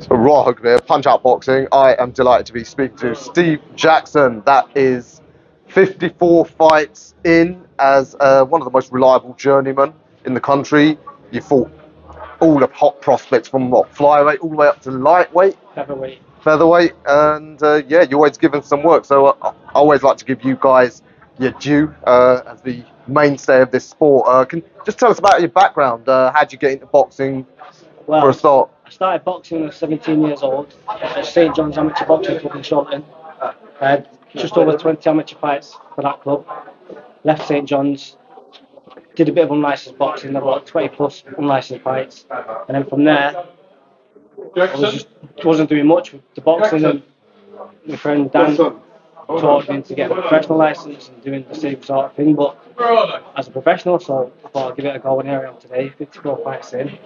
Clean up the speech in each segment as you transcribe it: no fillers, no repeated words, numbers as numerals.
Right, there, Punch Out Boxing. I am delighted to be speaking to Steve Jackson. That is 54 fights in as one of the most reliable journeymen in the country. You fought all the hot prospects from what, flyweight all the way up to lightweight, featherweight, and yeah, you're always given some work. So I always like to give you guys your due as the mainstay of this sport. Can you just tell us about your background? How'd you get into boxing for a start? I started boxing when I was 17 years old at St John's Amateur Boxing Club in Shortland. I had just over 20 amateur fights for that club. Left St John's, did a bit of unlicensed boxing, about 20 plus unlicensed fights, and then from there wasn't doing much with the boxing, and my friend Dan taught me to get a professional license and doing the same sort of thing, but as a professional, so I thought I'd give it a go, and here I am today, 54 fights in.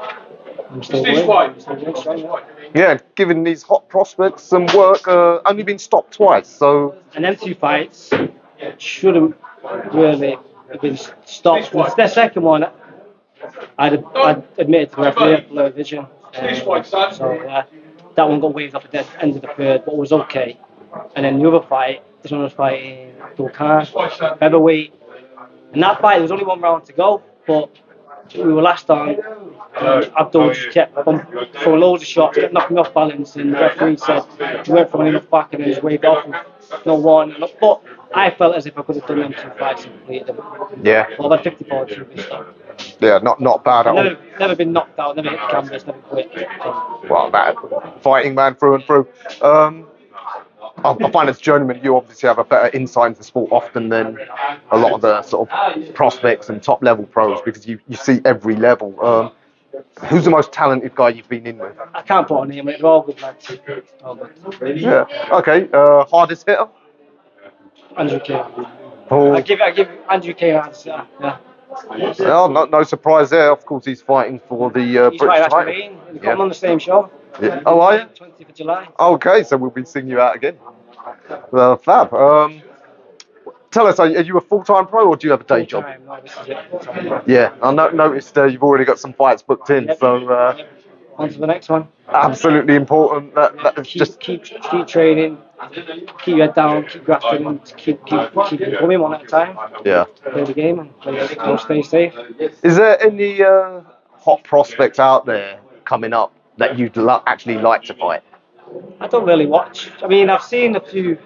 I'm still going. Yeah, giving these hot prospects some work. Only been stopped twice, so. And them two fights shouldn't really have been stopped. The second one, I'd admitted to the referee for low vision. So that one got waved off at the end of the third, but was okay. And then the other fight, this one was fighting UNDERCARD, featherweight. And that fight, there was only one round to go, but we were last on. Abdul just kept throwing loads of shots, kept knocking off balance, and the referee said you weren't throwing enough back, and then just waved off with no warning. But I felt as if I could have done them two fights and completed them. Yeah. Well, I've had 54 to be stopped. Yeah, not bad at all. Never been knocked out, never hit the canvas, never quit. So. Well, that fighting man through and through. I find as journeyman, you obviously have a better insight into the sport often than a lot of the sort of prospects and top level pros because you see every level. Who's the most talented guy you've been in with? I can't put a name on it, they're all good lads. All good. Yeah. Okay. Hardest hitter? Andrew Cain. Oh. I give Andrew Cain an answer. Yeah. Well, no surprise there. Of course, he's fighting for the British title. He's got on the same show. Yeah. Oh, are you? 20th of July. Okay, so we'll be seeing you out again. Fab. Tell us, are you a full-time pro or do you have a day job? No, this is it. Yeah, I noticed you've already got some fights booked in, so on to the next one. Absolutely important. Keep training, keep your head down, keep grafting, and keep coming one at a time. Yeah. Play the game and stay safe. Is there any hot prospects out there coming up that you'd actually like to fight? I don't really watch. I mean, I've seen a few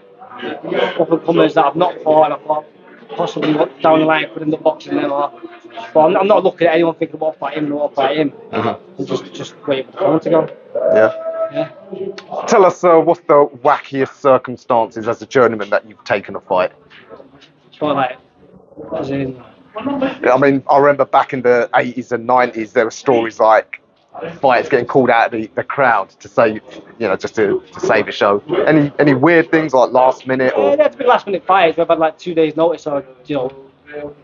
up-and-comers that I've not fought, and I thought possibly down the line could end up boxing them. But I'm not looking at anyone thinking about fighting him or fight him. Mm-hmm. I'm just waiting for the phone to go. Yeah. Tell us what's the wackiest circumstances as a journeyman that you've taken a fight? Well, like, as in. I mean, I remember back in the 80s and 90s, there were stories like fighters getting called out of the crowd to save, just to save a show. Any weird things like last minute? Or? Yeah, they have to be last minute fights. We've had like 2 days notice, or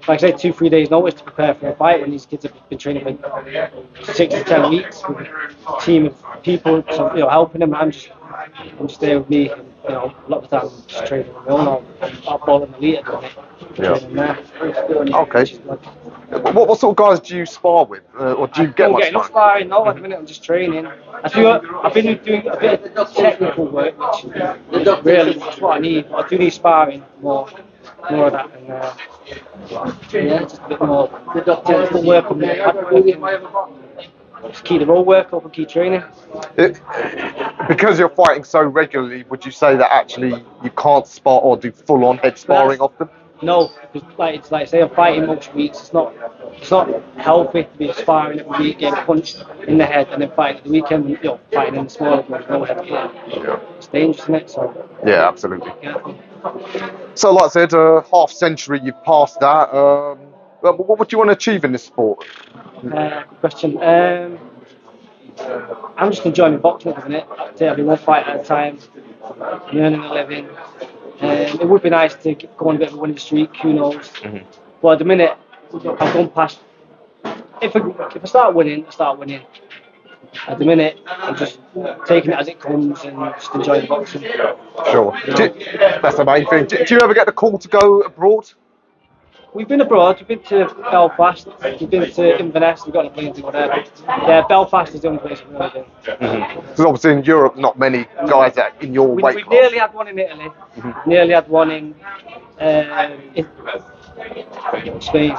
like I say, 2-3 days notice to prepare for a fight when these kids have been training for 6 to 10 weeks with a team of people, so, helping them. I'm just there with me. A lot of the time I'm just training on my own. I'll ball in the lead at the minute. Okay. What sort of guys do you spar with, or do you get much enough sparring? No, at the minute I'm just training. I've been doing a bit of technical work, which really is what I need. I do need sparring more of that, and just a bit more technical work on the just keep the road work up and keep training. Because you're fighting so regularly, would you say that actually you can't spar or do full-on head sparring often? No, because it's like say I'm fighting most weeks. It's not healthy to be sparring every week, getting punched in the head, and then fighting at the weekend. Fighting in the smaller ones, no head. It's dangerous, isn't it? So. Yeah, absolutely. So, like I said, half century you've passed that. What do you want to achieve in this sport? Good question. I'm just enjoying boxing at the minute. I'll be one fight at a time. I'm earning a living. It would be nice to go on a bit of a winning streak, who knows. Mm-hmm. But at the minute, I've gone past. If I start winning, I start winning. At the minute, I'm just taking it as it comes and just enjoying boxing. Sure. That's the main thing. Do you ever get the call to go abroad? We've been abroad. We've been to Belfast. We've been to Inverness. We've got a plane to go there. But yeah, Belfast is the only place we've really been. Because obviously in Europe, not many guys that in your weight We've class. nearly had one in Italy. Nearly had one in Spain.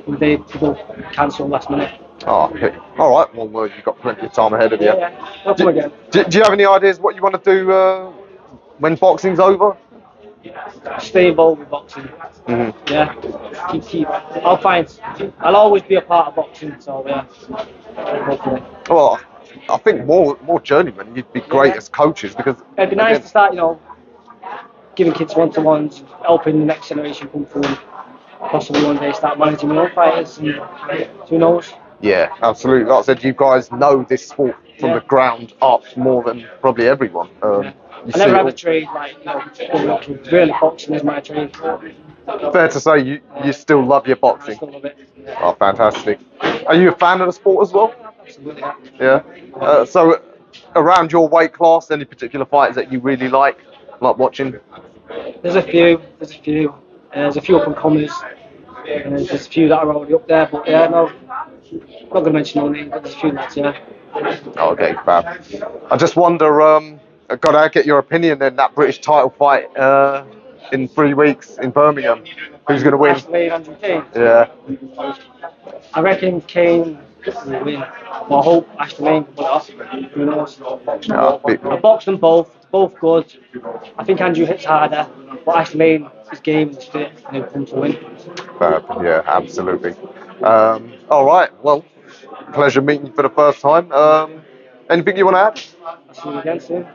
They both cancelled last minute. Oh, okay. All right. Well, you've got plenty of time ahead of you. Yeah. We'll come again. Do you have any ideas what you want to do when boxing's over? Stay involved with boxing. Yeah. Keep. I'll always be a part of boxing. So yeah. Hopefully. Well, I think more journeymen. You'd be great as coaches because It'd be nice to start, giving kids one-to-ones, helping the next generation come through, and possibly one day start managing my own fighters. And who knows? Yeah, absolutely. Like I said, you guys know this sport from the ground up more than probably everyone. I never had a trade like going up to really boxing is my trade. Fair to say you still love your I boxing. still love it. Oh, fantastic. Are you a fan of the sport as well? Absolutely. Yeah. So, around your weight class, any particular fighters that you really like watching? There's a few. There's a few up and comers. There's a few that are already up there, but yeah, no, I'm not going to mention no names, but there's a few lads, yeah. Okay, fab. I just wonder, I've got to get your opinion in that British title fight in 3 weeks in Birmingham. Who's going to win? Ashley, Andrew Kane. Yeah. I reckon Kane will win. But I hope Ashley Lane can pull it off. Who knows? I've boxed them both. Both good. I think Andrew hits harder, but Ashley Lane is game and is fit and he'll come to win. Yeah, absolutely. All right. Well, pleasure meeting you for the first time. Anything you want to add? I'll see you again soon.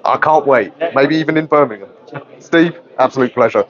I can't wait. Maybe even in Birmingham. Steve, absolute pleasure.